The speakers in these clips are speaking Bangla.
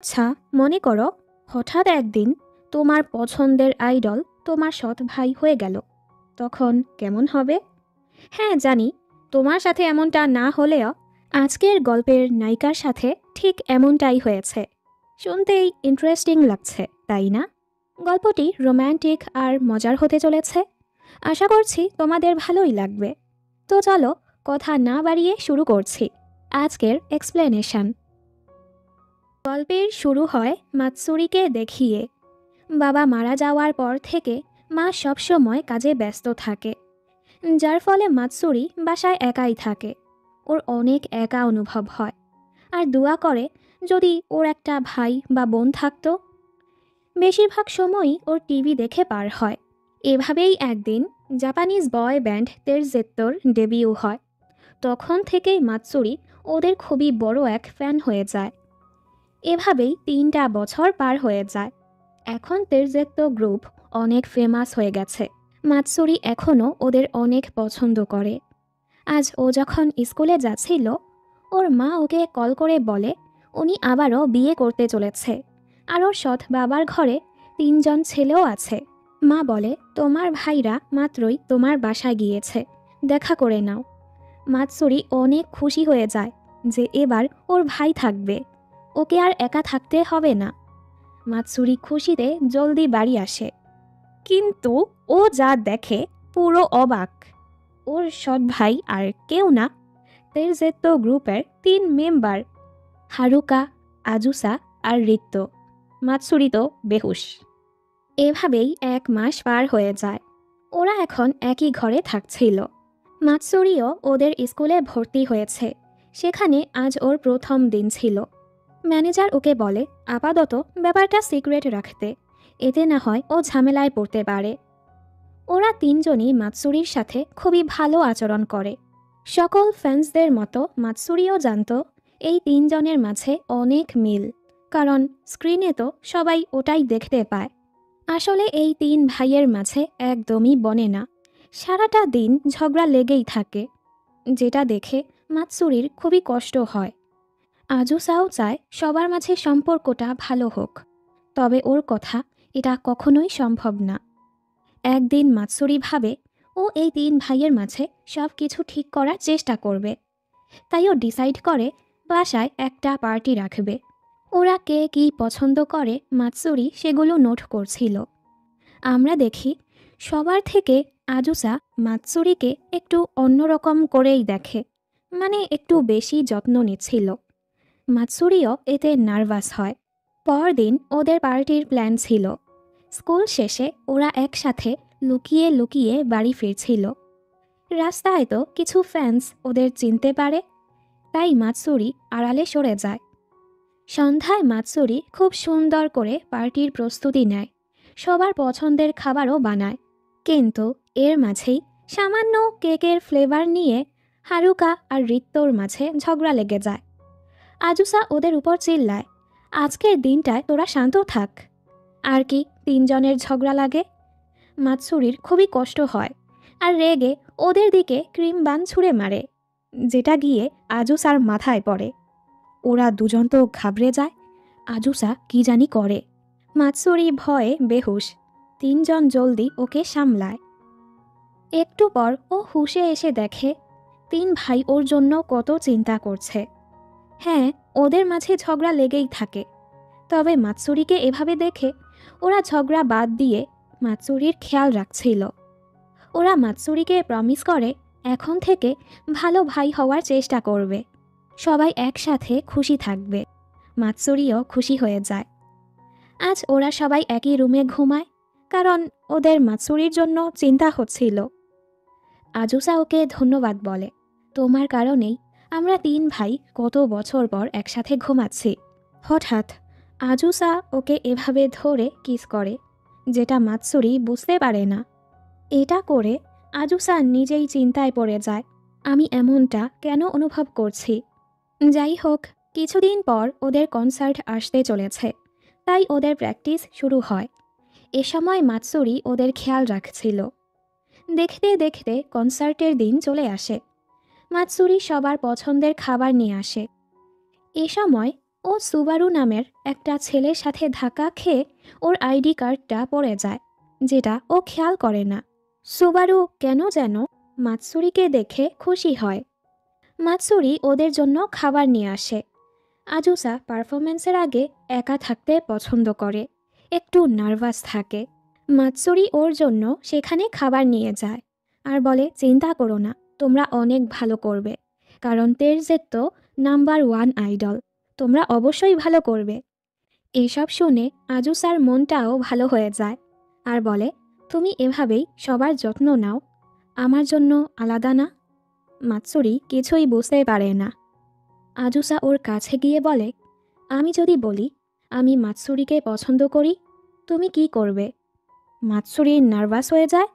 আচ্ছা, মনে করো হঠাৎ একদিন তোমার পছন্দের আইডল তোমার সৎ ভাই হয়ে গেল। তখন কেমন হবে? হ্যাঁ, জানি তোমার সাথে এমনটা না হলেও আজকের গল্পের নায়িকার সাথে ঠিক এমনটাই হয়েছে। শুনতেই ইন্টারেস্টিং লাগছে, তাই না? গল্পটি রোম্যান্টিক আর মজার হতে চলেছে। আশা করছি তোমাদের ভালোই লাগবে। তো চলো, কথা না বাড়িয়ে শুরু করছি আজকের এক্সপ্লেনেশন। গল্পের শুরু হয় মাতসুরিকে দেখিয়ে। বাবা মারা যাওয়ার পর থেকে মা সবসময় কাজে ব্যস্ত থাকে, যার ফলে মাতসুরি বাসায় একাই থাকে। ওর অনেক একা অনুভব হয় আর দোয়া করে যদি ওর একটা ভাই বা বোন থাকতো। বেশিরভাগ সময়ই ওর টিভি দেখে পার হয়। এভাবেই একদিন জাপানিজ বয় ব্যান্ড তেরজেত্তোর ডেবিউ হয়। তখন থেকেই মাতসুরি ওদের খুবই বড় এক ফ্যান হয়ে যায়। এভাবেই ৩টা বছর পার হয়ে যায়। এখন তেরজেত্তো গ্রুপ অনেক ফেমাস হয়ে গেছে। মাতসুরি এখনও ওদের অনেক পছন্দ করে। আজ ও যখন স্কুলে যাচ্ছিল, ওর মা ওকে কল করে বলে উনি আবারও বিয়ে করতে চলেছে আর ওর সৎ বাবার ঘরে ৩জন ছেলেও আছে। মা বলে তোমার ভাইরা মাত্রই তোমার বাসায় গিয়েছে, দেখা করে নাও। মাতসুরি অনেক খুশি হয়ে যায় যে এবার ওর ভাই থাকবে, ওকে আর একা থাকতে হবে না। মাতসুরি খুশিতে জলদি বাড়ি আসে, কিন্তু ও যা দেখে পুরো অবাক। ওর সৎ ভাই আর কেউ না, তেরজেত্তো গ্রুপের ৩ মেম্বার, হারুকা, আজুসা আর রিত্ত। মাতসুরি তো বেহুশ। এভাবেই ১ মাস পার হয়ে যায়। ওরা এখন একই ঘরে থাকছিল। মাতসুরিও ওদের স্কুলে ভর্তি হয়েছে। সেখানে আজ ওর প্রথম দিন ছিল। ম্যানেজার ওকে বলে আপাতত ব্যাপারটা সিক্রেট রাখতে, এতে না হয় ও ঝামেলায় পড়তে পারে। ওরা ৩জনই মাতসুরির সাথে খুবই ভালো আচরণ করে। সকল ফ্যান্সদের মতো মাতসুরিও জানত এই ৩জনের মাঝে অনেক মিল, কারণ স্ক্রিনে তো সবাই ওটাই দেখতে পায়। আসলে এই ৩ ভাইয়ের মাঝে একদমই বনে না, সারাটা দিন ঝগড়া লেগেই থাকে, যেটা দেখে মাতসুরির খুবই কষ্ট হয়। আজুসাও চায় সবার মাঝে সম্পর্কটা ভালো হোক, তবে ওর কথা এটা কখনোই সম্ভব না। একদিন মাতসুরি ভাবে ও এই ৩ ভাইয়ের মাঝে সব কিছু ঠিক করার চেষ্টা করবে। তাই ও ডিসাইড করে বাসায় একটা পার্টি রাখবে। ওরা কে কী পছন্দ করে মাতসুরি সেগুলো নোট করছিল। আমরা দেখি সবার থেকে আজুসা মাতসুরিকে একটু অন্যরকম করেই দেখে, মানে একটু বেশি যত্ন নিচ্ছিল। মাতসুরিও এতে নার্ভাস হয়। পরদিন ওদের পার্টির প্ল্যান ছিল। স্কুল শেষে ওরা একসাথে লুকিয়ে লুকিয়ে বাড়ি ফিরছিল। রাস্তায় তো কিছু ফ্যান্স ওদের চিনতে পারে, তাই মাতসুরি আড়ালে সরে যায়। সন্ধ্যায় মাতসুরি খুব সুন্দর করে পার্টির প্রস্তুতি নেয়, সবার পছন্দের খাবারও বানায়। কিন্তু এর মাঝেই সামান্য কেকের ফ্লেভার নিয়ে হারুকা আর রিত্তোর মাঝে ঝগড়া লেগে যায়। আজুসা ওদের উপর চিল্লায়, আজকের দিনটায় তোরা শান্ত থাক। আর কি ৩জনের ঝগড়া লাগে। মাতসুরির খুবই কষ্ট হয় আর রেগে ওদের দিকে ক্রিম বান ছুঁড়ে মারে, যেটা গিয়ে আজুসার মাথায় পড়ে। ওরা দুজন তো ঘাবড়ে যায়। আজুসা কি জানি করে। মাতসুরি ভয়ে বেহুশ। ৩জন জলদি ওকে সামলায়। একটু পর ও হুঁশে এসে দেখে ৩ ভাই ওর জন্য কত চিন্তা করছে। হ্যাঁ, ওদের মাঝে ঝগড়া লেগেই থাকে, তবে মাতসুরিকে এভাবে দেখে ওরা ঝগড়া বাদ দিয়ে মাতসুরির খেয়াল রাখছিল। ওরা মাতসুরিকে প্রমিস করে এখন থেকে ভালো ভাই হওয়ার চেষ্টা করবে, সবাই একসাথে খুশি থাকবে। মাতসুরিও খুশি হয়ে যায়। আজ ওরা সবাই একই রুমে ঘুমায়, কারণ ওদের মাতসুরির জন্য চিন্তা হচ্ছিল। আজুসা ওকে ধন্যবাদ বলে, তোমার কারণেই আমরা ৩ ভাই কত বছর পর একসাথে ঘুমাচ্ছি। হঠাৎ আজুসা ওকে এভাবে ধরে কিস করে, যেটা মাতসুরি বুঝতে পারে না। এটা করে আজুসা নিজেই চিন্তায় পড়ে যায়, আমি এমনটা কেন অনুভব করছি। যাই হোক, কিছুদিন পর ওদের কনসার্ট আসতে চলেছে, তাই ওদের প্র্যাকটিস শুরু হয়। এ সময় মাতসুরি ওদের খেয়াল রাখছিল। দেখতে দেখতে কনসার্টের দিন চলে আসে। মাতসুরি সবার পছন্দের খাবার নিয়ে আসে। এ সময় ও সুবারু নামের একটা ছেলের সাথে ধাক্কা খেয়ে ওর আইডি কার্ডটা পড়ে যায়, যেটা ও খেয়াল করে না। সুবারু কেন যেন মাতসুরিকে দেখে খুশি হয়। মাতসুরি ওদের জন্য খাবার নিয়ে আসে। আজুসা পারফরমেন্সের আগে একা থাকতে পছন্দ করে, একটু নার্ভাস থাকে। মাতসুরি ওর জন্য সেখানে খাবার নিয়ে যায় আর বলে, চিন্তা করো না, তোমরা অনেক ভালো করবে, কারণ তেরজেত তো নাম্বার 1 আইডল, তোমরা অবশ্যই ভালো করবে। এসব শুনে আজুসার মনটাও ভালো হয়ে যায় আর বলে, তুমি এভাবেই সবার যত্ন নাও, আমার জন্য আলাদা না। মাতসুরি কিছুই বুঝতে পারে না। আজুসা ওর কাছে গিয়ে বলে, আমি যদি বলি আমি মাতসুরিকে পছন্দ করি, তুমি কি করবে? মাতসুরি নার্ভাস হয়ে যায়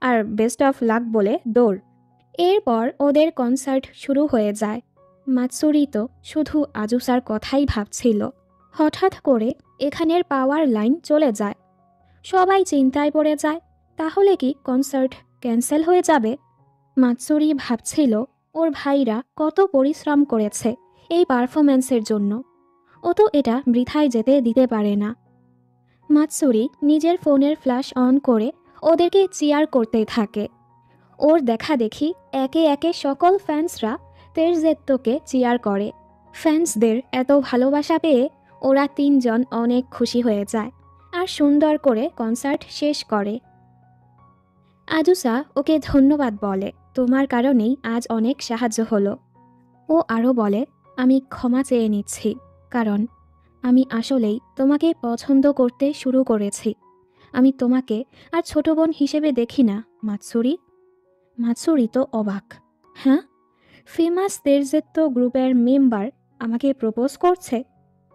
আর বেস্ট অফ লাক বলে দৌড়। এরপর ওদের কনসার্ট শুরু হয়ে যায়। মাতসুরি তো শুধু আজুসার কথাই ভাবছিল। হঠাৎ করে এখানের পাওয়ার লাইন চলে যায়। সবাই চিন্তায় পড়ে যায়, তাহলে কি কনসার্ট ক্যান্সেল হয়ে যাবে? মাতসুরি ভাবছিল ওর ভাইরা কত পরিশ্রম করেছে এই পারফরম্যান্সের জন্য, ও তো এটা বৃথায় যেতে দিতে পারে না। মাতসুরি নিজের ফোনের ফ্ল্যাশ অন করে ওদেরকে চিয়ার করতে থাকে। ওর দেখা দেখি একে একে সকল ফ্যান্সরা তেরজেত্তোকে চিয়ার করে। ফ্যান্সদের এত ভালোবাসা পেয়ে ওরা তিনজন অনেক খুশি হয়ে যায় আর সুন্দর করে কনসার্ট শেষ করে। আজুসা ওকে ধন্যবাদ বলে, তোমার কারণেই আজ অনেক সাহায্য হলো। ও আরও বলে, আমি ক্ষমা চেয়ে নিচ্ছি, কারণ আমি আসলেই তোমাকে পছন্দ করতে শুরু করেছি। আমি তোমাকে আর ছোট বোন হিসেবে দেখি না, মাতসুরি। মাতসুরি তো অবাক। হ্যাঁ, ফেমাস তেরজেত্তো গ্রুপের মেম্বার আমাকে প্রপোজ করছে?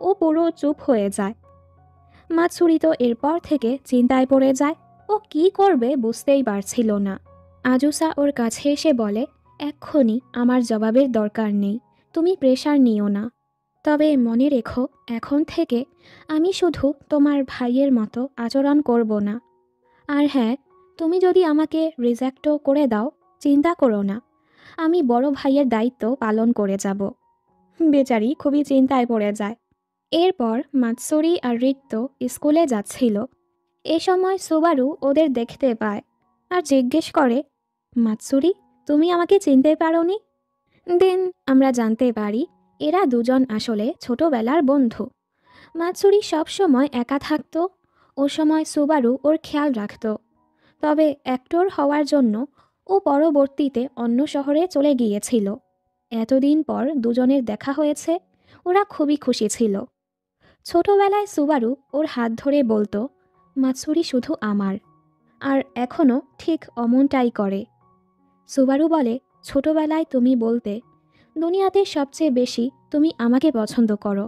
ও পুরো চুপ হয়ে যায়। মাতসুরি তো এরপর থেকে চিন্তায় পড়ে যায়, ও কি করবে বুঝতেই পারছিল না। আজুসা ওর কাছে এসে বলে, এক্ষুনি আমার জবাবের দরকার নেই, তুমি প্রেশার নিও না। তবে মনে রেখো, এখন থেকে আমি শুধু তোমার ভাইয়ের মতো আচরণ করব না। আর হ্যাঁ, তুমি যদি আমাকে রিজেক্টও করে দাও, চিন্তা করো না, আমি বড় ভাইয়ের দায়িত্ব পালন করে যাব। বেচারি খুবই চিন্তায় পড়ে যায়। এরপর মাতসুরি আর রিক্তো স্কুলে যাচ্ছিল। এ সময় সুবারু ওদের দেখতে পায় আর জিজ্ঞেস করে, মাতসুরি, তুমি আমাকে চিনতে পারোনি? দেন আমরা জানতে পারি এরা দুজন আসলে ছোটবেলার বন্ধু। মাতসুরি সবসময় একা থাকতো, ও সময় সুবারু ওর খেয়াল রাখত। তবে অ্যাক্টর হওয়ার জন্য ও পরবর্তীতে অন্য শহরে চলে গিয়েছিল। এতদিন পর দুজনের দেখা হয়েছে, ওরা খুবই খুশি ছিল। ছোটবেলায় সুবারু ওর হাত ধরে বলতো, মাতসুরি শুধু আমার, আর এখনও ঠিক অমনটাই করে। সুবারু বলে, ছোটবেলায় তুমি বলতে, দুনিয়াতে সবচেয়ে বেশি তুমি আমাকে পছন্দ করো,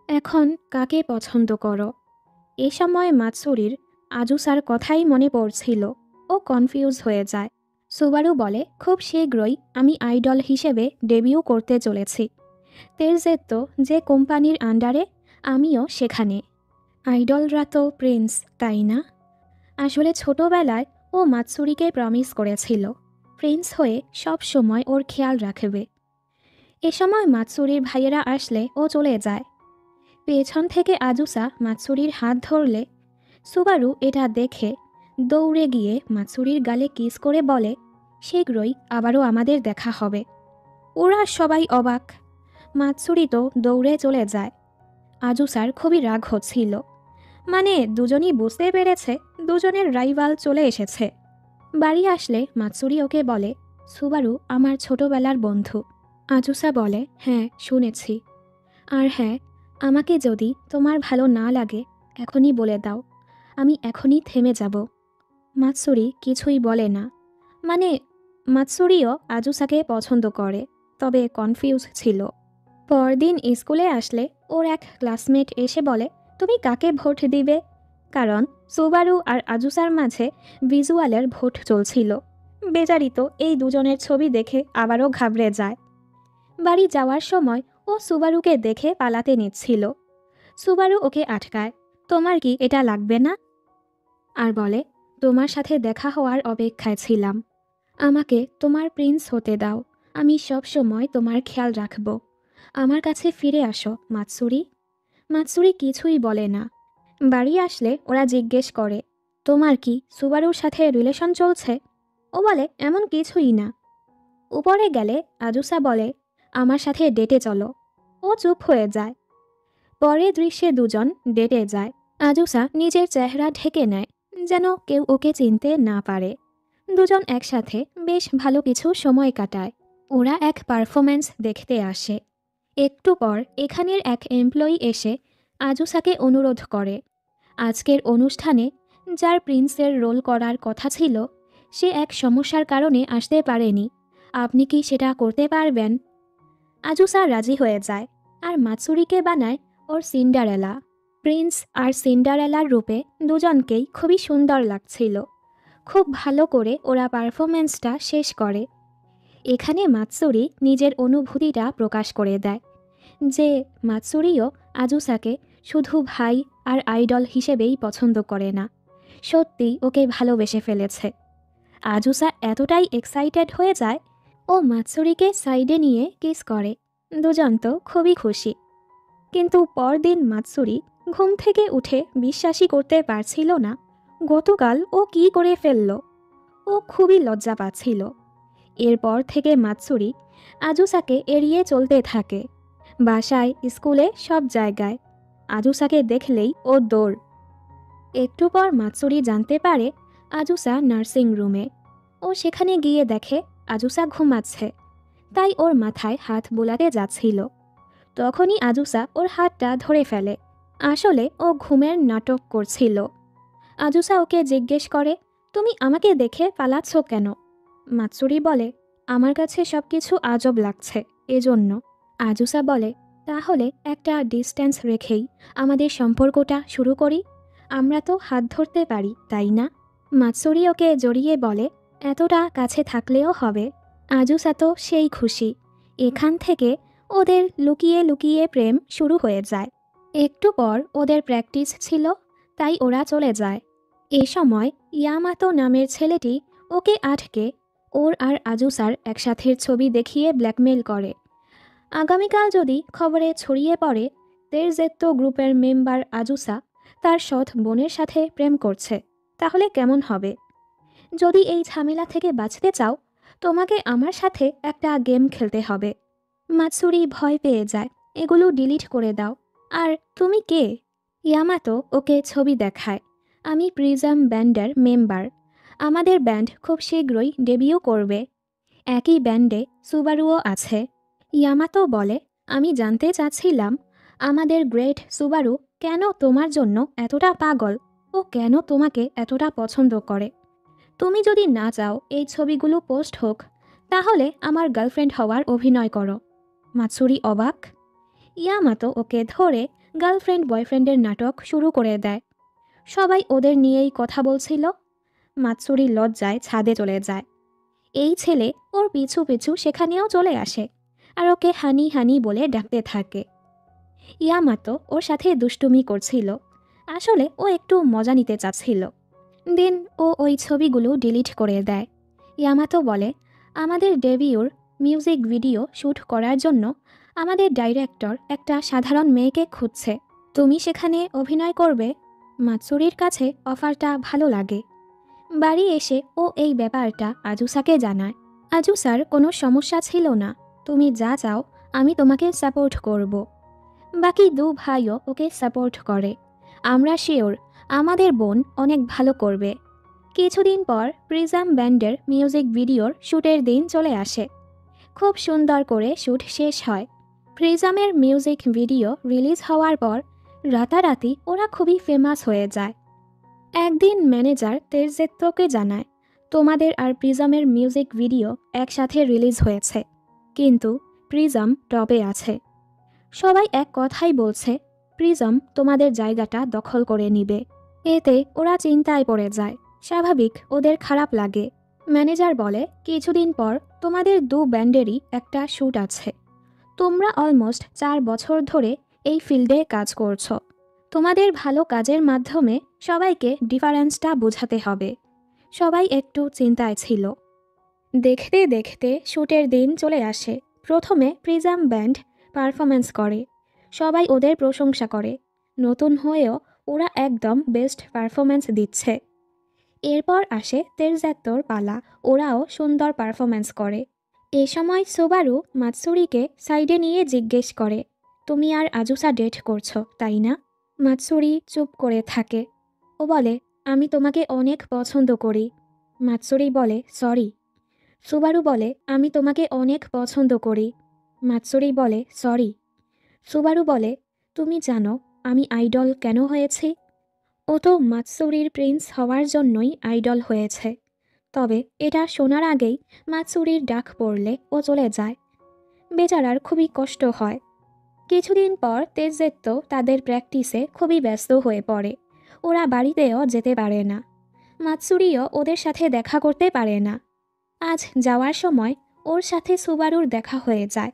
এখন কাকে পছন্দ করো? এ সময় মাতসুরির আজুসার কথাই মনে পড়ছিল। ও কনফিউজ হয়ে যায়। সুবারু বলে, খুব শীঘ্রই আমি আইডল হিসেবে ডেবিউ করতে চলেছি। তেরজেত্তো যে কোম্পানির আন্ডারে, আমিও সেখানে। আইডলরা তো প্রিন্স, তাই না? আসলে ছোটবেলায় ও মাতসুরিকে প্রমিস করেছিল প্রিন্স হয়ে সব সময় ওর খেয়াল রাখবে। এ সময় মাতসুরির ভাইয়েরা আসলে ও চলে যায়। পেছন থেকে আজুসা মাতসুরির হাত ধরলে সুবারু এটা দেখে দৌড়ে গিয়ে মাতসুরির গালে কিস করে বলে, শীঘ্রই আবারও আমাদের দেখা হবে। ওরা সবাই অবাক। মাতসুরি তো দৌড়ে চলে যায়। আজুসার খুবই রাগ হচ্ছিল, মানে দুজনই বুঝতে পেরেছে দুজনের রাইভাল চলে এসেছে। বাড়ি আসলে মাতসুরি ওকে বলে, সুবারু আমার ছোটবেলার বন্ধু। আজুসা বলে, হ্যাঁ শুনেছি। আর হ্যাঁ, আমাকে যদি তোমার ভালো না লাগে এখনই বলে দাও, আমি এখনই থেমে যাব। মাতসুরি কিছুই বলে না। মানে মাতসুরিও আজুসাকে পছন্দ করে, তবে কনফিউজ ছিল। পরদিন স্কুলে আসলে ওর এক ক্লাসমেট এসে বলে, তুমি কাকে ভোট দিবে? কারণ সুবারু আর আজুসার মাঝে ভিজুয়ালের ভোট চলছিল। বেচারি তো এই দুজনের ছবি দেখে আবারও ঘাবড়ে যায়। বাড়ি যাওয়ার সময় ও সুবারুকে দেখে পালাতে নিচ্ছিল। সুবারু ওকে আটকায়, তোমার কি এটা লাগবে না? আর বলে, তোমার সাথে দেখা হওয়ার অপেক্ষায় ছিলাম, আমাকে তোমার প্রিন্স হতে দাও, আমি সব সময় তোমার খেয়াল রাখব। আমার কাছে ফিরে আসো মাতসুরি। মাতসুরি কিছুই বলে না। বাড়ি আসলে ওরা জিজ্ঞেস করে, তোমার কি সুবারুর সাথে রিলেশন চলছে? ও বলে, এমন কিছুই না। উপরে গেলে আজুসা বলে, আমার সাথে ডেটে চলো। ও চুপ হয়ে যায়। পরে দৃশ্যে দুজন ডেটে যায়। আজুসা নিজের চেহারা ঢেকে নেয়, যেন কেউ ওকে চিনতে না পারে। দুজন একসাথে বেশ ভালো কিছু সময় কাটায়। ওরা এক পারফরম্যান্স দেখতে আসে। একটু পর এখানের এক এমপ্লয়ি এসে আজুসাকে অনুরোধ করে, আজকের অনুষ্ঠানে যার প্রিন্সের রোল করার কথা ছিল সে এক সমস্যার কারণে আসতে পারেনি, আপনি কি সেটা করতে পারবেন? আজুসা রাজি হয়ে যায় আর মাতসুরিকে বানায় ওর সিন্ডারেলা। প্রিন্স আর সিন্ডারেলার রূপে দুজনকেই খুবই সুন্দর লাগছিল। খুব ভালো করে ওরা পারফরমেন্সটা শেষ করে। এখানে মাতসুরি নিজের অনুভূতিটা প্রকাশ করে দেয় যে মাতসুরিও আজুসাকে শুধু ভাই আর আইডল হিসেবেই পছন্দ করে না, সত্যিই ওকে ভালোবেসে ফেলেছে। আজুসা এতটাই এক্সাইটেড হয়ে যায়, ও মাতসুরিকে সাইডে নিয়ে কিস করে। দুজন তো খুবই খুশি। কিন্তু পরদিন মাতসুরি ঘুম থেকে উঠে বিশ্বাসই করতে পারছিল না গতকাল ও কি করে ফেলল। ও খুবই লজ্জা পাচ্ছিল। এরপর থেকে মাতসুরি আজুসাকে এড়িয়ে চলতে থাকে। বাসায়, স্কুলে, সব জায়গায় আজুসাকে দেখলেই ও দৌড়। একটু পর মাতসুরি জানতে পারে আজুসা নার্সিং রুমে। ও সেখানে গিয়ে দেখে আজুসা ঘুমাচ্ছে, তাই ওর মাথায় হাত বোলাতে যাচ্ছিল। তখনই আজুসা ওর হাতটা ধরে ফেলে। আসলে ও ঘুমের নাটক করছিল। আজুসা ওকে জিজ্ঞেস করে, তুমি আমাকে দেখে পালাচ্ছ কেন? মাতসুরি বলে, আমার কাছে সব কিছু আজব লাগছে, এজন্য। আজুসা বলে, তাহলে একটা ডিস্টেন্স রেখেই আমাদের সম্পর্কটা শুরু করি, আমরা তো হাত ধরতে পারি, তাই না? মাতসুরি ওকে জড়িয়ে বলে, এতটা কাছে থাকলেও হবে। আজুসা তো সেই খুশি। এখান থেকে ওদের লুকিয়ে লুকিয়ে প্রেম শুরু হয়ে যায়। একটু পর ওদের প্র্যাকটিস ছিল, তাই ওরা চলে যায়। এ সময় ইয়ামাতো নামের ছেলেটি ওকে আটকে ওর আর আজুসার একসাথের ছবি দেখিয়ে ব্ল্যাকমেল করে। আগামীকাল যদি খবরে ছড়িয়ে পড়ে তেরজেত্তো গ্রুপের মেম্বার আজুসা তার সৎ বোনের সাথে প্রেম করছে, তাহলে কেমন হবে? যদি এই ঝামেলা থেকে বাঁচতে চাও, তোমাকে আমার সাথে একটা গেম খেলতে হবে। মাতসুরি ভয় পেয়ে যায়, এগুলো ডিলিট করে দাও। আর তুমি কে? ইয়ামাতো ওকে ছবি দেখায়, আমি প্রিজম ব্যান্ডের মেম্বার। আমাদের ব্যান্ড খুব শীঘ্রই ডেবিউ করবে। একই ব্যান্ডে সুবারুও আছে। ইয়ামাতো বলে, আমি জানতে চাচ্ছিলাম আমাদের গ্রেট সুবারু কেন তোমার জন্য এতটা পাগল, ও কেন তোমাকে এতটা পছন্দ করে। তুমি যদি না চাও এই ছবিগুলো পোস্ট হোক, তাহলে আমার গার্লফ্রেন্ড হওয়ার অভিনয় করো। মাতসুরি অবাক। ইয়ামাতো ওকে ধরে গার্লফ্রেন্ড বয়ফ্রেন্ডের নাটক শুরু করে দেয়। সবাই ওদের নিয়েই কথা বলছিল। মাতসুরি লজ্জায় ছাদে চলে যায়। এই ছেলে ওর পিছু পিছু সেখানেও চলে আসে আর ওকে হানি হানি বলে ডাকতে থাকে। ইয়ামাতো ওর সাথে দুষ্টুমি করছিল। আসলে ও একটু মজা নিতে চাচ্ছিল। দিন ও ওই ছবিগুলো ডিলিট করে দেয়। ইয়ামাতো বলে, আমাদের ডেবিউর মিউজিক ভিডিও শ্যুট করার জন্য আমাদের ডাইরেক্টর একটা সাধারণ মেয়েকে খুঁজছে, তুমি সেখানে অভিনয় করবে। মাতসুরির কাছে অফারটা ভালো লাগে। বাড়ি এসে ও এই ব্যাপারটা আজুসাকে জানায়। আজুসার কোনো সমস্যা ছিল না, তুমি যা চাও আমি তোমাকে সাপোর্ট করব। বাকি দু ভাইও ওকে সাপোর্ট করে। আমরা শিওর আমাদের বোন অনেক ভালো করবে। কিছুদিন পর প্রিজম ব্যান্ডের মিউজিক ভিডিওর শ্যুটের দিন চলে আসে। খুব সুন্দর করে শ্যুট শেষ হয়। প্রিজমের মিউজিক ভিডিও রিলিজ হওয়ার পর রাতারাতি ওরা খুবই ফেমাস হয়ে যায়। একদিন ম্যানেজার তেরজেত্তোকে জানায়, তোমাদের আর প্রিজমের মিউজিক ভিডিও একসাথে রিলিজ হয়েছে, কিন্তু প্রিজম টপে আছে। সবাই এক কথাই বলছে প্রিজম তোমাদের জায়গাটা দখল করে নিবে। এতে ওরা চিন্তায় পড়ে যায়। স্বাভাবিক ওদের খারাপ লাগে। ম্যানেজার বলে, কিছুদিন পর তোমাদের দু ব্যান্ডেরই একটা শ্যুট আছে। তোমরা অলমোস্ট 4 বছর ধরে এই ফিল্ডে কাজ করছো। তোমাদের ভালো কাজের মাধ্যমে সবাইকে ডিফারেন্সটা বোঝাতে হবে। সবাই একটু চিন্তায় ছিল। দেখতে দেখতে শ্যুটের দিন চলে আসে। প্রথমে প্রিজম ব্যান্ড পারফরমেন্স করে। সবাই ওদের প্রশংসা করে। নতুন হয়েও ওরা একদম বেস্ট পারফরম্যান্স দিচ্ছে। এরপর আসে তেরজেত্তোর পালা, ওরাও সুন্দর পারফরম্যান্স করে। এ সময় সুবারু মাতসুরিকে সাইডে নিয়ে জিজ্ঞেস করে, তুমি আর আজুসা ডেট করছো তাই না? মাতসুরি চুপ করে থাকে। ও বলে, আমি তোমাকে অনেক পছন্দ করি। মাতসুরি বলে, সরি। সুবারু বলে, আমি তোমাকে অনেক পছন্দ করি। মাতসুরি বলে, সরি। সুবারু বলে, তুমি জানো আমি আইডল কেন হয়েছি? ও তো মাতসুরির প্রিন্স হওয়ার জন্যই আইডল হয়েছে। তবে এটা শোনার আগেই মাতসুরির ডাক পড়লে ও চলে যায়। বেচারার খুবই কষ্ট হয়। কিছুদিন পর তেজেত্তো তাদের প্র্যাকটিসে খুবই ব্যস্ত হয়ে পড়ে। ওরা বাড়িতেও যেতে পারে না। মাতসুরিও ওদের সাথে দেখা করতে পারে না। আজ যাওয়ার সময় ওর সাথে সুবারুর দেখা হয়ে যায়।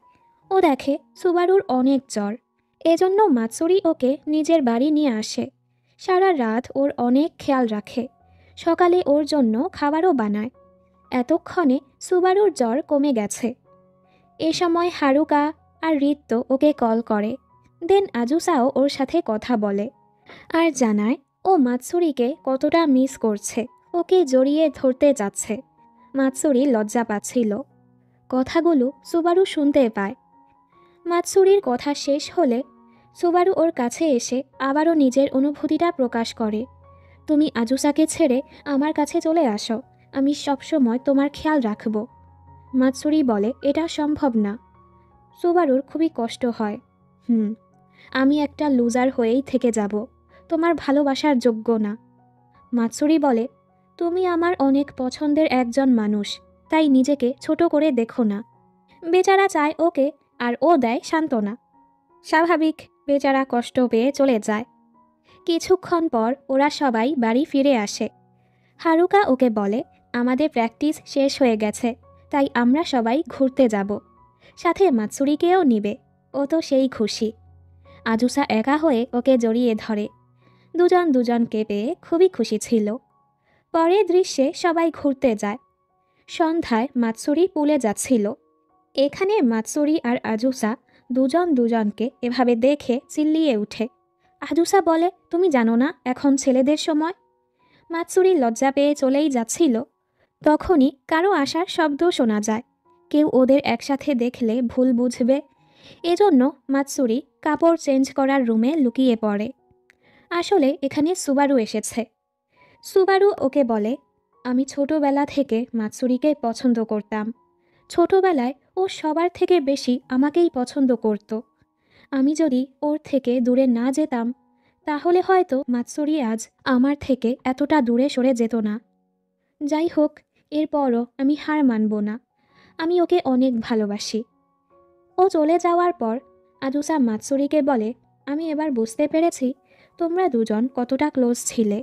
ও দেখে সুবারুর অনেক জ্বর। এজন্য মাতসুরি ওকে নিজের বাড়ি নিয়ে আসে। সারা রাত ওর অনেক খেয়াল রাখে। সকালে ওর জন্য খাবারও বানায়। এতক্ষণে সুবারুর জ্বর কমে গেছে। এ সময় হারুকা আর রিত্তো ওকে কল করে। দেন আজুসাও ওর সাথে কথা বলে আর জানায় ও মাতসুরিকে কতটা মিস করছে, ওকে জড়িয়ে ধরতে যাচ্ছে। মাতসুরি লজ্জা পাচ্ছিল। কথাগুলো সুবারু শুনতে পায়। মাতসুরির কথা শেষ হলে সুবারু ওর কাছে এসে আবারও নিজের অনুভূতিটা প্রকাশ করে। তুমি আজুসাকে ছেড়ে আমার কাছে চলে আসো, আমি সবসময় তোমার খেয়াল রাখব। মাতসুরি বলে, এটা সম্ভব না। সুবারুর খুবই কষ্ট হয়। আমি একটা লুজার হয়েই থেকে যাব, তোমার ভালোবাসার যোগ্য না। মাতসুরি বলে, তুমি আমার অনেক পছন্দের একজন মানুষ, তাই নিজেকে ছোট করে দেখো না। বেচারা চায় ওকে, আর ও দেয় সান্ত্বনা। স্বাভাবিক, বেচারা কষ্ট পেয়ে চলে যায়। কিছুক্ষণ পর ওরা সবাই বাড়ি ফিরে আসে। হারুকা ওকে বলে, আমাদের প্র্যাকটিস শেষ হয়ে গেছে, তাই আমরা সবাই ঘুরতে যাব। সাথে মাতসুরিকেও নিবে, ও তো সেই খুশি। আজুসা একা হয়ে ওকে জড়িয়ে ধরে। দুজন দুজনকে পেয়ে খুবই খুশি ছিল। পরের দৃশ্যে সবাই ঘুরতে যায়। সন্ধ্যায় মাতসুরি পুলে যাচ্ছিল। এখানে মাতসুরি আর আজুসা দুজন দুজনকে এভাবে দেখে চিল্লিয়ে উঠে। আজুসা বলে, তুমি জানো না এখন ছেলেদের সময়? মাতসুরি লজ্জা পেয়ে চলেই যাচ্ছিল। তখনই কারো আসার শব্দ শোনা যায়। কেউ ওদের একসাথে দেখলে ভুল বুঝবে, এজন্য মাতসুরি কাপড় চেঞ্জ করার রুমে লুকিয়ে পড়ে। আসলে এখানে সুবারু এসেছে। সুবারু ওকে বলে, আমি ছোটবেলা থেকে মাতসুরিকে পছন্দ করতাম। ছোটবেলায় ও সবার থেকে বেশি আমাকেই পছন্দ করত। আমি যদি ওর থেকে দূরে না যেতাম, তাহলে হয়তো মাতসুরি আজ আমার থেকে এতটা দূরে সরে যেত না। যাই হোক, এরপরও আমি হার মানব না। আমি ওকে অনেক ভালোবাসি। ও চলে যাওয়ার পর আজুসা মাতসুরিকে বলে, আমি এবার বুঝতে পেরেছি তোমরা দুজন কতটা ক্লোজ ছিলে।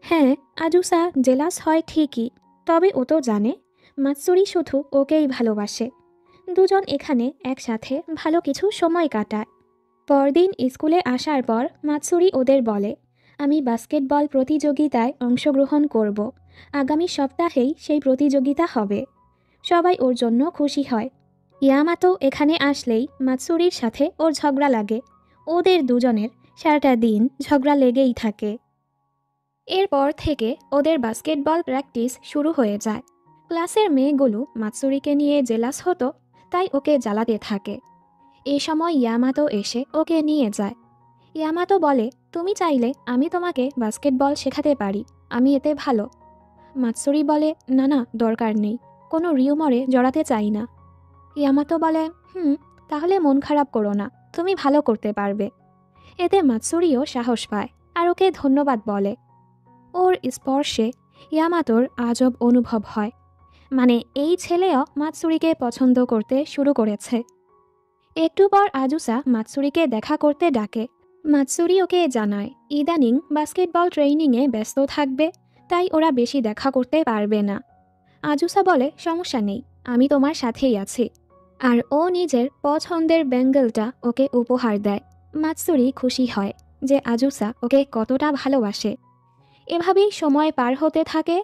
হ্যাঁ, আজুসা জেলাস হয় ঠিকই, তবে ও তো জানে মাতসুরি শুধু ওকেই ভালোবাসে। দুজন এখানে একসাথে ভালো কিছু সময় কাটায়। পরদিন স্কুলে আসার পর মাতসুরি ওদের বলে, আমি বাস্কেটবল প্রতিযোগিতায় অংশগ্রহণ করব। আগামী সপ্তাহেই সেই প্রতিযোগিতা হবে। সবাই ওর জন্য খুশি হয়। ইয়ামাতো এখানে আসলেই মাতসুরির সাথে ওর ঝগড়া লাগে। ওদের দুজনের সারাটা দিন ঝগড়া লেগেই থাকে। এরপর থেকে ওদের বাস্কেটবল প্র্যাকটিস শুরু হয়ে যায়। ক্লাসের মেয়েগুলো মাতসুরিকে নিয়ে জেলাস হতো, তাই ওকে জ্বালাতে থাকে। এ সময় ইয়ামাতো এসে ওকে নিয়ে যায়। ইয়ামাতো বলে, তুমি চাইলে আমি তোমাকে বাস্কেটবল শেখাতে পারি, আমি এতে ভালো। মাতসুরি বলে, না না, দরকার নেই, কোনো রিউমরে জড়াতে চাই না। ইয়ামাতো বলে, তাহলে মন খারাপ করো না, তুমি ভালো করতে পারবে। এতে মাতসুরিও সাহস পায় আর ওকে ধন্যবাদ বলে। ওর স্পর্শে ইয়ামাতোর আজব অনুভব হয়, মানে এই ছেলেও মাতসুরিকে পছন্দ করতে শুরু করেছে। একটু পর আজুসা মাতসুরিকে দেখা করতে ডাকে। মাতসুরি ওকে জানায় ইদানিং বাস্কেটবল ট্রেনিংয়ে ব্যস্ত থাকবে, তাই ওরা বেশি দেখা করতে পারবে না। আজুসা বলে, সমস্যা নেই, আমি তোমার সাথেই আছি। আর ও নিজের পছন্দের ব্যাঙ্গেলটা ওকে উপহার দেয়। মাতসুরি খুশি হয় যে আজুসা ওকে কতটা ভালোবাসে। এভাবেই সময় পার হতে থাকে।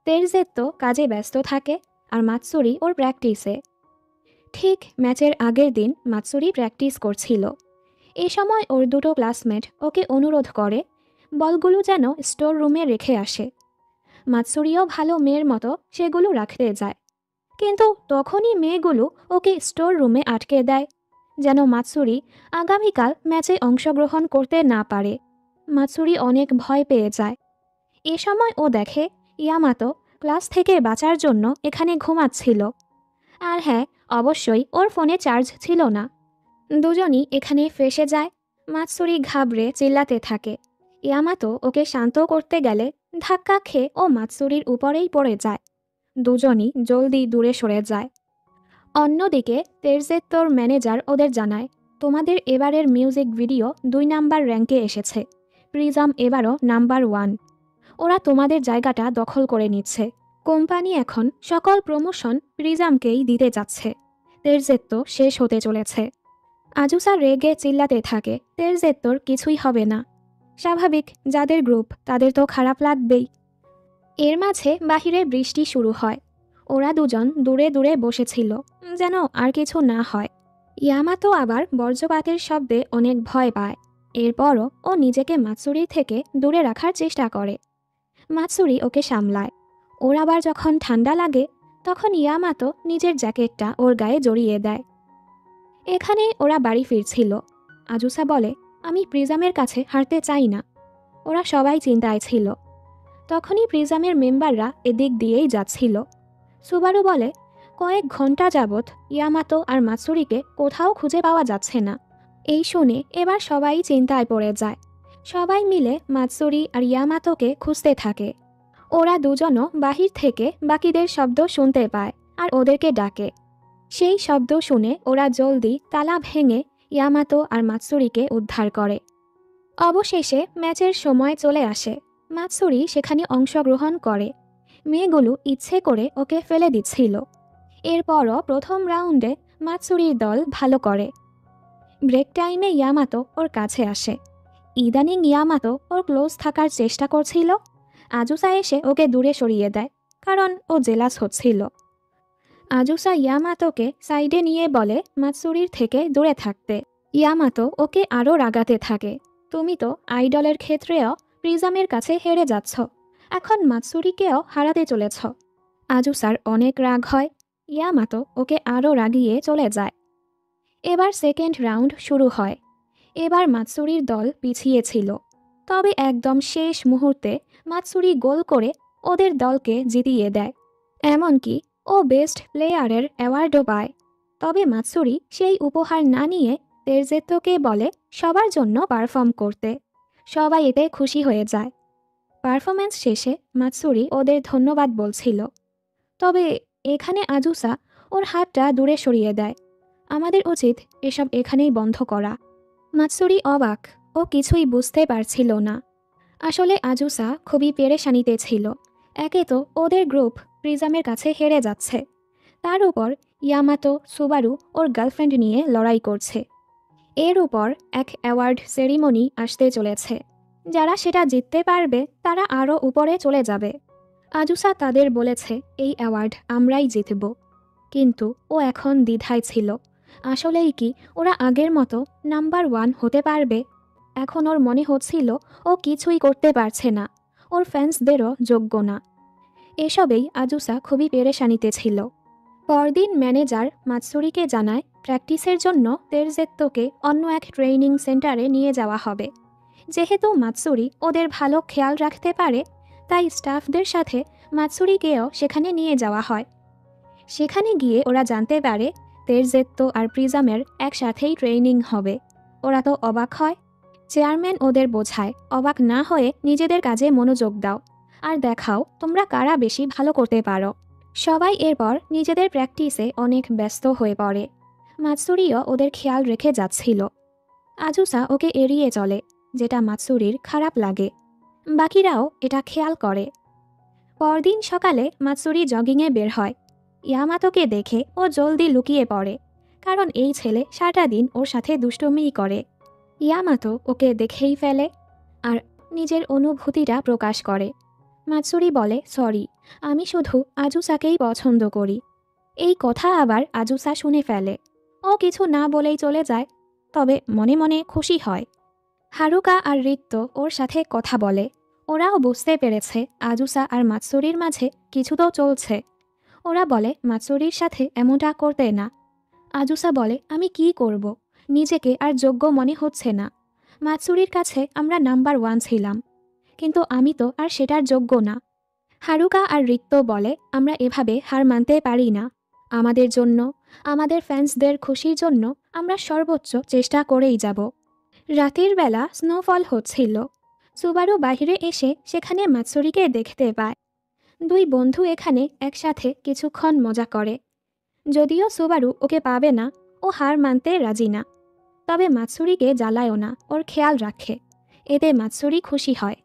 তেরজেত্তো কাজে ব্যস্ত থাকে আর মাতসুরি ওর প্র্যাকটিসে। ঠিক ম্যাচের আগের দিন মাতসুরি প্র্যাকটিস করছিল। এ সময় ওর দুটো ক্লাসমেট ওকে অনুরোধ করে বলগুলো যেন স্টোর রুমে রেখে আসে। মাতসুরিও ভালো মেয়ের মতো সেগুলো রাখতে যায়, কিন্তু তখনই মেয়েগুলো ওকে স্টোর রুমে আটকে দেয়, যেন মাতসুরি আগামীকাল ম্যাচে অংশগ্রহণ করতে না পারে। মাতসুরি অনেক ভয় পেয়ে যায়। এ সময় ও দেখে ইয়ামাতো ক্লাস থেকে বাঁচার জন্য এখানে ঘুমাচ্ছিল। আর হ্যাঁ, অবশ্যই ওর ফোনে চার্জ ছিল না। দুজনই এখানে ফেসে যায়। মাতসুরি ঘাবড়ে চিল্লাতে থাকে। ইয়ামাতো ওকে শান্ত করতে গেলে ধাক্কা খেয়ে ও মাতসুরির উপরেই পড়ে যায়। দুজনই জলদি দূরে সরে যায়। অন্যদিকে তেরজেত্তোর ম্যানেজার ওদের জানায়, তোমাদের এবারের মিউজিক ভিডিও 2 নাম্বার র্যাঙ্কে এসেছে। প্রিজম এবারও নাম্বার 1। ওরা তোমাদের জায়গাটা দখল করে নিচ্ছে। কোম্পানি এখন সকল প্রমোশন প্রিজমকেই দিতে যাচ্ছে। তেরজেত্তো শেষ হতে চলেছে। আজুসা রেগে চিল্লাতে থাকে, তেরজেত্তোর কিছুই হবে না। স্বাভাবিক, যাদের গ্রুপ তাদের তো খারাপ লাগবেই। এর মাঝে বাহিরে বৃষ্টি শুরু হয়। ওরা দুজন দূরে দূরে বসেছিল, যেন আর কিছু না হয়। ইয়ামাতো আবার বজ্রপাতের শব্দে অনেক ভয় পায়। এরপরও ও নিজেকে মাতসুরি থেকে দূরে রাখার চেষ্টা করে। মাতসুরি ওকে সামলায়। ওর আবার যখন ঠান্ডা লাগে তখন ইয়ামাতো নিজের জ্যাকেটটা ওর গায়ে জড়িয়ে দেয়। এখানে ওরা বাড়ি ফিরছিল। আজুসা বলে, আমি প্রিজমের কাছে হারতে চাই না। ওরা সবাই চিন্তায় ছিল। তখনই প্রিজমের মেম্বাররা এদিক দিয়েই যাচ্ছিল। সুবারু বলে, কয়েক ঘন্টা যাবৎ ইয়ামাতো আর মাতসুরিকে কোথাও খুঁজে পাওয়া যাচ্ছে না। এই শুনে এবার সবাই চিন্তায় পড়ে যায়। সবাই মিলে মাতসুরি আর ইয়ামাতোকে খুঁজতে থাকে। ওরা দুজনও বাহির থেকে বাকিদের শব্দ শুনতে পায় আর ওদেরকে ডাকে। সেই শব্দ শুনে ওরা জলদি তালা ভেঙে ইয়ামাতো আর মাতসুরিকে উদ্ধার করে। অবশেষে ম্যাচের সময় চলে আসে। মাতসুরি সেখানে অংশগ্রহণ করে। মেয়েগুলো ইচ্ছে করে ওকে ফেলে দিচ্ছিল। এরপরও প্রথম রাউন্ডে মাতসুরির দল ভালো করে। ব্রেক টাইমে ইয়ামাতো ওর কাছে আসে। ইদানিং ইয়ামাতো ওর ক্লোজ থাকার চেষ্টা করছিল। আজুসা এসে ওকে দূরে সরিয়ে দেয়, কারণ ও জেলাস হচ্ছিল। আজুসা ইয়ামাতোকে সাইডে নিয়ে বলে মাতসুরির থেকে দূরে থাকতে। ইয়ামাতো ওকে আরও রাগাতে থাকে, তুমি তো আইডলের ক্ষেত্রেও প্রিজমের কাছে হেরে যাচ্ছ, এখন মাতসুরিকেও হারাতে চলেছ। আজুসার অনেক রাগ হয়। ইয়ামাতো ওকে আরও রাগিয়ে চলে যায়। এবার সেকেন্ড রাউন্ড শুরু হয়। এবার মাতসুরির দল পিছিয়ে ছিল, তবে একদম শেষ মুহূর্তে মাতসুরি গোল করে ওদের দলকে জিতিয়ে দেয়। এমনকি ও বেস্ট প্লেয়ারের অ্যাওয়ার্ডও পায়। তবে মাতসুরি সেই উপহার না নিয়ে তেরজেত্তোকে বলে সবার জন্য পারফর্ম করতে। সবাই এতে খুশি হয়ে যায়। পারফরম্যান্স শেষে মাতসুরি ওদের ধন্যবাদ বলছিল। তবে এখানে আজুসা ওর হাতটা দূরে সরিয়ে দেয়। আমাদের উচিত এসব এখানেই বন্ধ করা। মাতসুরি অবাক, ও কিছুই বুঝতে পারছিল না। আসলে আজুসা খুবই পেরেশানিতে ছিল। একে তো ওদের গ্রুপ প্রিজমের কাছে হেরে যাচ্ছে, তার উপর ইয়ামাতো সুবারু ওর গার্লফ্রেন্ড নিয়ে লড়াই করছে। এর উপর এক অ্যাওয়ার্ড সেরিমনি আসতে চলেছে। যারা সেটা জিততে পারবে তারা আরও উপরে চলে যাবে। আজুসা তাদের বলেছে এই অ্যাওয়ার্ড আমরাই জিতব। কিন্তু ও এখন দ্বিধায় ছিল। আসলেই কি ওরা আগের মতো নাম্বার 1 হতে পারবে? এখন ওর মনে হচ্ছিল ও কিছুই করতে পারছে না, ওর ফ্যান্সদেরও যোগ্য না। এসবেই আজুসা খুবই পেরেশানিতে ছিল। পরদিন ম্যানেজার মাতসুরিকে জানায় প্র্যাকটিসের জন্য তেরজেত্তোকে অন্য এক ট্রেনিং সেন্টারে নিয়ে যাওয়া হবে। যেহেতু মাতসুরি ওদের ভালো খেয়াল রাখতে পারে, তাই স্টাফদের সাথে মাতসুরিকেও সেখানে নিয়ে যাওয়া হয়। সেখানে গিয়ে ওরা জানতে পারে তেরজেত্তো আর প্রিজমের একসাথেই ট্রেনিং হবে। ওরা তো অবাক হয়। চেয়ারম্যান ওদের বোঝায়, অবাক না হয়ে নিজেদের কাজে মনোযোগ দাও আর দেখাও তোমরা কারা বেশি ভালো করতে পারো। সবাই এরপর নিজেদের প্র্যাকটিসে অনেক ব্যস্ত হয়ে পড়ে। মাতসুরিও ওদের খেয়াল রেখে যাচ্ছিল। আজুসা ওকে এড়িয়ে চলে, যেটা মাতসুরির খারাপ লাগে। বাকিরাও এটা খেয়াল করে। পরদিন সকালে মাতসুরি জগিংয়ে বের হয়। ইয়ামাতোকে দেখে ও জলদি লুকিয়ে পড়ে, কারণ এই ছেলে সারাটা দিন ওর সাথে দুষ্টুমিই করে। ইয়ামাতো ওকে দেখেই ফেলে আর নিজের অনুভূতিটা প্রকাশ করে। মাতসুরি বলে, সরি, আমি শুধু আজুসাকেই পছন্দ করি। এই কথা আবার আজুসা শুনে ফেলে। ও কিছু না বলেই চলে যায়। তবে মনে মনে খুশি হয়। হারুকা আর রিত্তো ওর সাথে কথা বলে। ওরাও বুঝতে পেরেছে আজুসা আর মাতসুরির মাঝে কিছু তো চলছে। ওরা বলে মাতসুরির সাথে এমনটা করতে না। আজুসা বলে, আমি কি করব, নিজেকে আর যোগ্য মনে হচ্ছে না। মাতসুরির কাছে আমরা নাম্বার 1 ছিলাম, কিন্তু আমি তো আর সেটার যোগ্য না। হারুকা আর রিত্তো বলে, আমরা এভাবে হার মানতে পারি না। আমাদের জন্য, আমাদের ফ্যান্সদের খুশির জন্য আমরা সর্বোচ্চ চেষ্টা করেই যাব। রাতের বেলা স্নোফল হচ্ছিল। সুবারু বাইরে এসে সেখানে মাতসুরিকে দেখতে পায়। দুই বন্ধু এখানে একসাথে কিছুক্ষণ মজা করে। যদিও সুবারু ওকে পাবে না, ও হার মানতে রাজি না। তবে মাতসুরিকে জ্বালায়ও না, ওর খেয়াল রাখে। এতে মাতসুরি খুশি হয়।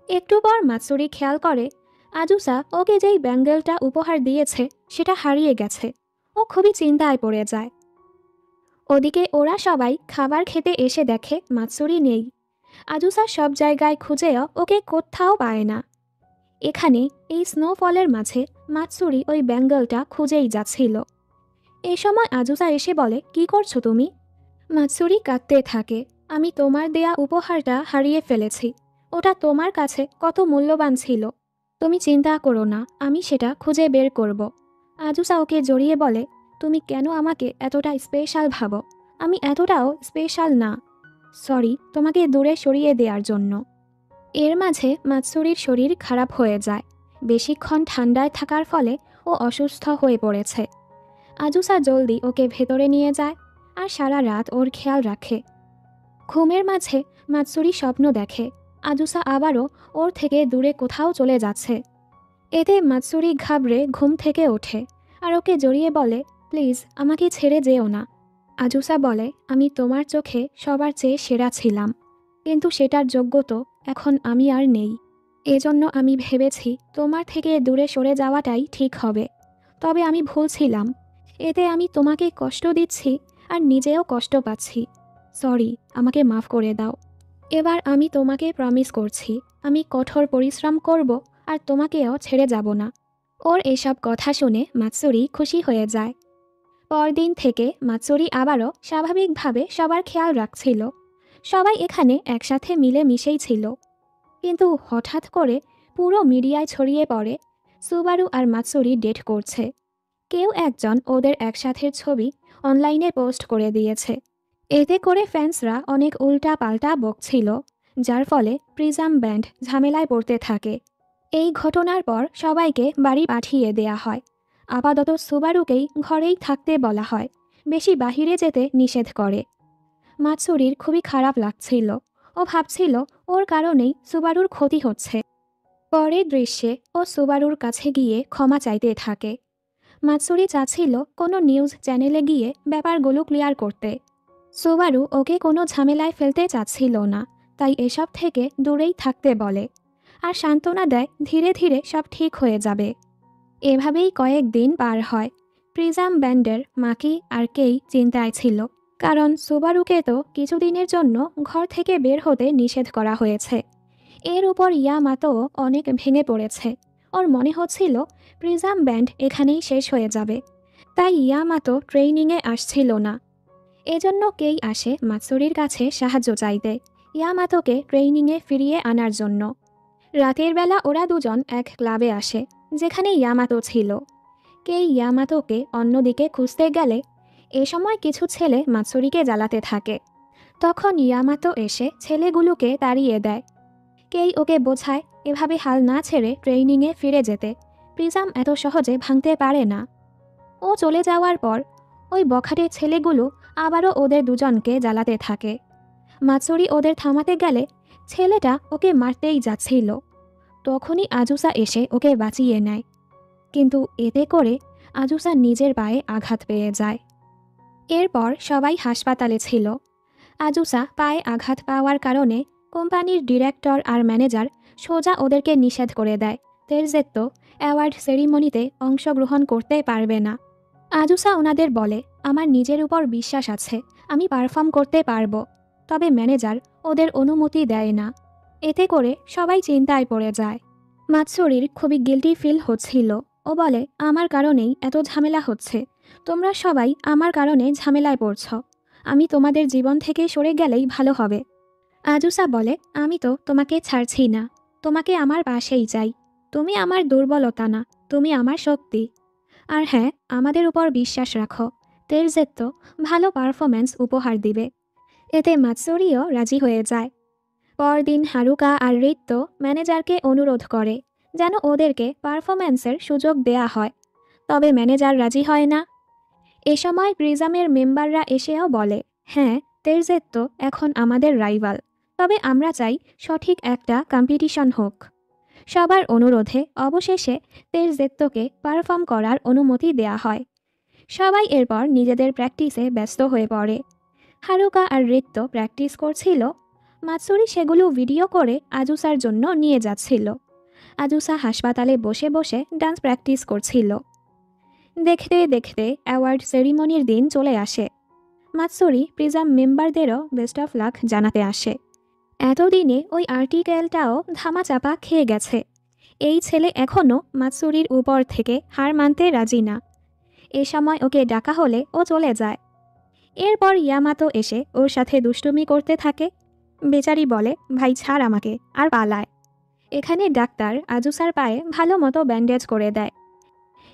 একটু পর মাতসুরি খেয়াল করে আজুসা ওকে যেই ব্যাঙ্গেলটা উপহার দিয়েছে সেটা হারিয়ে গেছে। ও খুবই চিন্তায় পড়ে যায়। ওদিকে ওরা সবাই খাবার খেতে এসে দেখে মাতসুরি নেই। আজুসা সব জায়গায় খুঁজেও ওকে কোথাও পায় না। এখানে এই স্নোফলের মাঝে মাতসুরি ওই ব্যাঙ্গেলটা খুঁজেই যাচ্ছিল। এ সময় আজুসা এসে বলে, কি করছো তুমি? মাতসুরি কাঁদতে থাকে, আমি তোমার দেয়া উপহারটা হারিয়ে ফেলেছি। ওটা তোমার কাছে কত মূল্যবান ছিল। তুমি চিন্তা করো না, আমি সেটা খুঁজে বের করব। আজুসা ওকে জড়িয়ে বলে, তুমি কেন আমাকে এতটা স্পেশাল ভাবো? আমি এতটাও স্পেশাল না। সরি তোমাকে দূরে সরিয়ে দেওয়ার জন্য। এর মাঝে মাতসুরির শরীর খারাপ হয়ে যায়। বেশিক্ষণ ঠান্ডায় থাকার ফলে ও অসুস্থ হয়ে পড়েছে। আজুসা জলদি ওকে ভেতরে নিয়ে যায় আর সারা রাত ওর খেয়াল রাখে। ঘুমের মাঝে মাতসুরি স্বপ্ন দেখে আজুসা আবারও ওর থেকে দূরে কোথাও চলে যাচ্ছে। এতে মাতসুরি ঘাবড়ে ঘুম থেকে ওঠে আর ওকে জড়িয়ে বলে, প্লিজ আমাকে ছেড়ে যেও না। আজুসা বলে, আমি তোমার চোখে সবার চেয়ে সেরা ছিলাম, কিন্তু সেটার যোগ্য তো এখন আমি আর নেই। এজন্য আমি ভেবেছি তোমার থেকে দূরে সরে যাওয়াটাই ঠিক হবে। তবে আমি ভুল ছিলাম। এতে আমি তোমাকে কষ্ট দিচ্ছি আর নিজেও কষ্ট পাচ্ছি। সরি, আমাকে মাফ করে দাও। এবার আমি তোমাকে প্রমিস করছি, আমি কঠোর পরিশ্রম করব আর তোমাকেও ছেড়ে যাব না। ওর এসব কথা শুনে মাতসুরি খুশি হয়ে যায়। পরদিন থেকে মাতসুরি আবারও স্বাভাবিকভাবে সবার খেয়াল রাখছিল। সবাই এখানে একসাথে মিলে মিশেই ছিল। কিন্তু হঠাৎ করে পুরো মিডিয়ায় ছড়িয়ে পড়ে সুবারু আর মাতসুরি ডেট করছে। কেউ একজন ওদের একসাথের ছবি অনলাইনে পোস্ট করে দিয়েছে। এতে করে ফ্যান্সরা অনেক উল্টা পাল্টা বকছিল, যার ফলে প্রিজম ব্যান্ড ঝামেলায় পড়তে থাকে। এই ঘটনার পর সবাইকে বাড়ি পাঠিয়ে দেয়া হয়। আপাতত সুবারুকেই ঘরেই থাকতে বলা হয়, বেশি বাহিরে যেতে নিষেধ করে। মাতসুরির খুবই খারাপ লাগছিল। ও ভাবছিল ওর কারণেই সুবারুর ক্ষতি হচ্ছে। পরের দৃশ্যে ও সুবারুর কাছে গিয়ে ক্ষমা চাইতে থাকে। মাতসুরি চাচ্ছিল কোনো নিউজ চ্যানেলে গিয়ে ব্যাপারগুলো ক্লিয়ার করতে। সুবারু ওকে কোনো ঝামেলায় ফেলতে চাচ্ছিল না, তাই এসব থেকে দূরেই থাকতে বলে আর সান্ত্বনা দেয় ধীরে ধীরে সব ঠিক হয়ে যাবে। এভাবেই কয়েকদিন পার হয়। প্রিজম ব্যান্ডের মাকি আর কেই চিন্তায় ছিল, কারণ সুবারুকে তো কিছুদিনের জন্য ঘর থেকে বের হতে নিষেধ করা হয়েছে। এর উপর ইয়ামাতোও অনেক ভেঙে পড়েছে। ওর মনে হচ্ছিল প্রিজম ব্যান্ড এখানেই শেষ হয়ে যাবে, তাই ইয়ামাতো ট্রেনিংয়ে আসছিল না। এজন্য কেই আসে মাতসুরির কাছে সাহায্য চাইতে, ইয়ামাতোকে ট্রেনিংয়ে ফিরিয়ে আনার জন্য। রাতের বেলা ওরা দুজন এক ক্লাবে আসে, যেখানে ইয়ামাতো ছিল। কেই ইয়ামাতোকে অন্যদিকে খুঁজতে গেলে এ সময় কিছু ছেলে মাতসুরিকে জ্বালাতে থাকে। তখন ইয়ামাতো এসে ছেলেগুলোকে তাড়িয়ে দেয়। কেই ওকে বোঝায় এভাবে হাল না ছেড়ে ট্রেনিংয়ে ফিরে যেতে। প্রিজম এত সহজে ভাঙতে পারে না। ও চলে যাওয়ার পর ওই বখাটে ছেলেগুলো আবারও ওদের দুজনকে জ্বালাতে থাকে। মাতসুরি ওদের থামাতে গেলে ছেলেটা ওকে মারতেই যাচ্ছিল। তখনই আজুসা এসে ওকে বাঁচিয়ে নেয়, কিন্তু এতে করে আজুসা নিজের পায়ে আঘাত পেয়ে যায়। এরপর সবাই হাসপাতালে ছিল। আজুসা পায়ে আঘাত পাওয়ার কারণে কোম্পানির ডিরেক্টর আর ম্যানেজার সোজা ওদেরকে নিষেধ করে দেয়, তেরজেত্তো অ্যাওয়ার্ড সেরিমনিতে অংশগ্রহণ করতে পারবে না। আজুসা ওনাদের বলে, আমার নিজের উপর বিশ্বাস আছে, আমি পারফর্ম করতে পারবো। তবে ম্যানেজার ওদের অনুমতি দেয় না। এতে করে সবাই চিন্তায় পড়ে যায়। মাতসুরির খুবই গিল্টি ফিল হচ্ছিল। ও বলে, আমার কারণেই এত ঝামেলা হচ্ছে, তোমরা সবাই আমার কারণে ঝামেলায় পড়ছ। আমি তোমাদের জীবন থেকে সরে গেলেই ভালো হবে। আজুসা বলে, আমি তো তোমাকে ছাড়ছি না, তোমাকে আমার পাশেই চাই। তুমি আমার দুর্বলতা না, তুমি আমার শক্তি। আর হ্যাঁ, আমাদের উপর বিশ্বাস রাখো, তেরজেত্তো ভালো পারফরম্যান্স উপহার দিবে। এতে মাৎসুরিও রাজি হয়ে যায়। পরদিন হারুকা আর রিত্তো ম্যানেজারকে অনুরোধ করে যেন ওদেরকে পারফরম্যান্সের সুযোগ দেয়া হয়, তবে ম্যানেজার রাজি হয় না। এ সময় প্রিজমের মেম্বাররা এসেও বলে, হ্যাঁ, তেরজেত্তো এখন আমাদের রাইভাল, তবে আমরা চাই সঠিক একটা কম্পিটিশন হোক। সবার অনুরোধে অবশেষে তেরজেত্তোকে পারফর্ম করার অনুমতি দেয়া হয়। সবাই এরপর নিজেদের প্র্যাকটিসে ব্যস্ত হয়ে পড়ে। হারুকা আর রিত্তো প্র্যাকটিস করছিল, মাৎসুরি সেগুলো ভিডিও করে আজুসার জন্য নিয়ে যাচ্ছিল। আজুসা হাসপাতালে বসে বসে ডান্স প্র্যাকটিস করছিল। দেখতে দেখতে অ্যাওয়ার্ড সেরিমনির দিন চলে আসে। মাৎসুরি প্রিজম মেম্বারদেরও বেস্ট অফ লাক জানাতে আসে। এতদিনে ওই আর্টিকেলটাও ধামাচাপা খেয়ে গেছে। এই ছেলে এখনও মাৎসুরির উপর থেকে হার মানতে রাজি না। এ সময় ওকে ডাকা হলে ও চলে যায়। এরপর ইয়ামাতো এসে ওর সাথে দুষ্টুমি করতে থাকে। বেচারি বলে, ভাই ছাড় আমাকে, আর পালায়। এখানে ডাক্তার আজুসার পায়ে ভালো মতো ব্যান্ডেজ করে দেয়।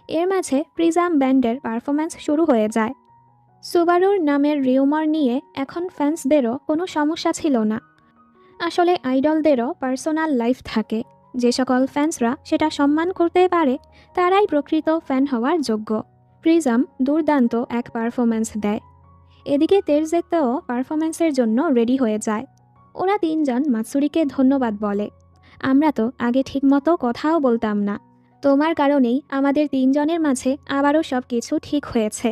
এর মাঝে প্রিজম ব্যান্ডের পারফরম্যান্স শুরু হয়ে যায়। সুবারুর নামের রিউমার নিয়ে এখন ফ্যান্সদেরও কোনো সমস্যা ছিল না। আসলে আইডলদেরও পার্সোনাল লাইফ থাকে, যে সকল ফ্যান্সরা সেটা সম্মান করতে পারে তারাই প্রকৃত ফ্যান হওয়ার যোগ্য। প্রিজম দুর্দান্ত এক পারফরম্যান্স দেয়। এদিকে তেরজেত্তোও পারফরম্যান্সের জন্য রেডি হয়ে যায়। ওরা তিনজন মাৎসুরিকে ধন্যবাদ বলে, আমরা তো আগে ঠিকমতো কথাও বলতাম না, তোমার কারণেই আমাদের তিনজনের মাঝে আবারও সব কিছু ঠিক হয়েছে।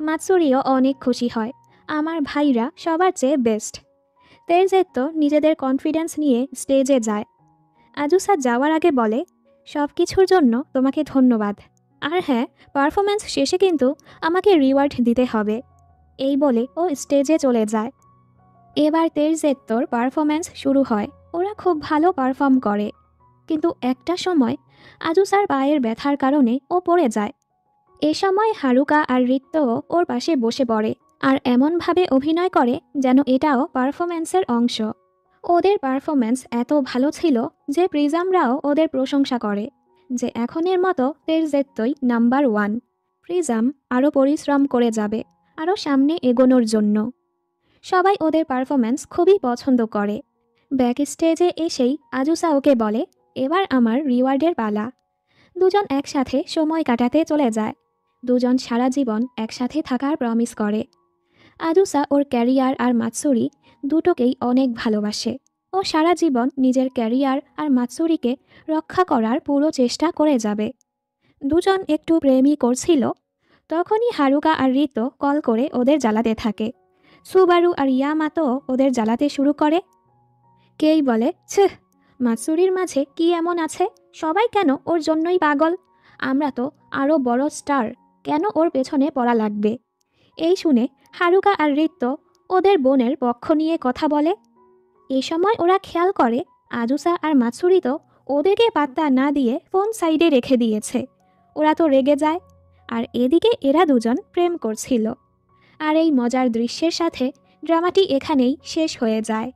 মাৎসুরিও অনেক খুশি হয়, আমার ভাইরা সবার চেয়ে বেস্ট। তেরজেত্তো নিজেদের কনফিডেন্স নিয়ে স্টেজে যায়। আজুসা যাওয়ার আগে বলে, সব কিছুর জন্য তোমাকে ধন্যবাদ, আর হ্যাঁ, পারফরম্যান্স শেষে কিন্তু আমাকে রিওয়ার্ড দিতে হবে। এই বলে ও স্টেজে চলে যায়। এবার তেরজেত্তোর পারফরম্যান্স শুরু হয়। ওরা খুব ভালো পারফর্ম করে, কিন্তু একটা সময় আজুসার পায়ের ব্যথার কারণে ও পড়ে যায়। এ সময় হারুকা আর রিত্তোও ওর পাশে বসে পড়ে আর এমনভাবে অভিনয় করে যেন এটাও পারফরম্যান্সের অংশ। ওদের পারফরম্যান্স এত ভালো ছিল যে প্রিজমরাও ওদের প্রশংসা করে যে এখনের মতো তেরজেত্তোই নাম্বার 1। প্রিজম আরও পরিশ্রম করে যাবে, আরও সামনে এগোনোর জন্য। সবাই ওদের পারফরম্যান্স খুবই পছন্দ করে। ব্যাক স্টেজে এসেই আজুসা ওকে বলে, এবার আমার রিওয়ার্ডের পালা। দুজন একসাথে সময় কাটাতে চলে যায়। দুজন সারা জীবন একসাথে থাকার প্রমিস করে। আজুসা ওর ক্যারিয়ার আর মাৎসুরি দুটোকেই অনেক ভালোবাসে। ও সারা জীবন নিজের ক্যারিয়ার আর মাৎসুরিকে রক্ষা করার পুরো চেষ্টা করে যাবে। দুজন একটু প্রেমই করছিল, তখনই হারুকা আর রিতো কল করে ওদের জ্বালাতে থাকে। সুবারু আর ইয়ামাতো ওদের জ্বালাতে শুরু করে। কেই বলে, ছ্, মাৎসুরির মাঝে কি এমন আছে, সবাই কেন ওর জন্যই পাগল, আমরা তো আরও বড় স্টার, কেন ওর পেছনে পড়া লাগবে। এই শুনে হারুকা আর রিত্তো ওদের বোনের পক্ষ নিয়ে কথা বলে। এ সময় ওরা খেয়াল করে আজুসা আর মাৎসুরি তো ওদেরকে পাত্তা না দিয়ে ফোন সাইডে রেখে দিয়েছে। ওরা তো রেগে যায়, আর এদিকে এরা দুজন প্রেম করছিল। আর এই মজার দৃশ্যের সাথে ড্রামাটি এখানেই শেষ হয়ে যায়।